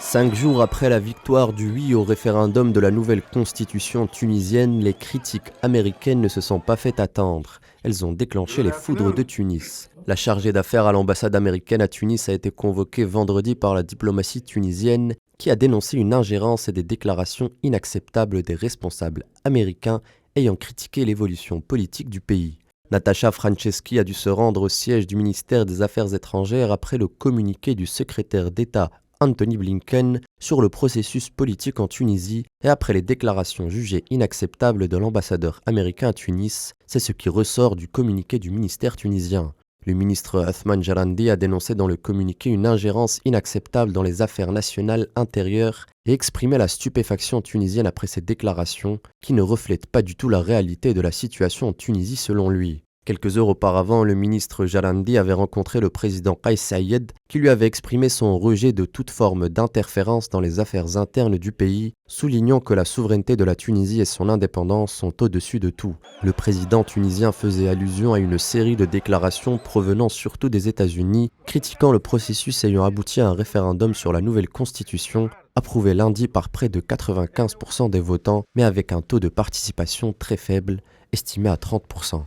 5 jours après la victoire du oui au référendum de la nouvelle constitution tunisienne, les critiques américaines ne se sont pas fait attendre. Elles ont déclenché les foudres de Tunis. La chargée d'affaires à l'ambassade américaine à Tunis a été convoquée vendredi par la diplomatie tunisienne qui a dénoncé une ingérence et des déclarations inacceptables des responsables américains ayant critiqué l'évolution politique du pays. Natacha Franceschi a dû se rendre au siège du ministère des Affaires étrangères après le communiqué du secrétaire d'État Antony Blinken sur le processus politique en Tunisie et après les déclarations jugées inacceptables de l'ambassadeur américain à Tunis, c'est ce qui ressort du communiqué du ministère tunisien. Le ministre Othman Jarandi a dénoncé dans le communiqué une ingérence inacceptable dans les affaires nationales intérieures et exprimé la stupéfaction tunisienne après ces déclarations qui ne reflètent pas du tout la réalité de la situation en Tunisie selon lui. Quelques heures auparavant, le ministre Jarandi avait rencontré le président Kais Saied qui lui avait exprimé son rejet de toute forme d'interférence dans les affaires internes du pays, soulignant que la souveraineté de la Tunisie et son indépendance sont au-dessus de tout. Le président tunisien faisait allusion à une série de déclarations provenant surtout des États-Unis, critiquant le processus ayant abouti à un référendum sur la nouvelle constitution, approuvé lundi par près de 95% des votants, mais avec un taux de participation très faible, estimé à 30%.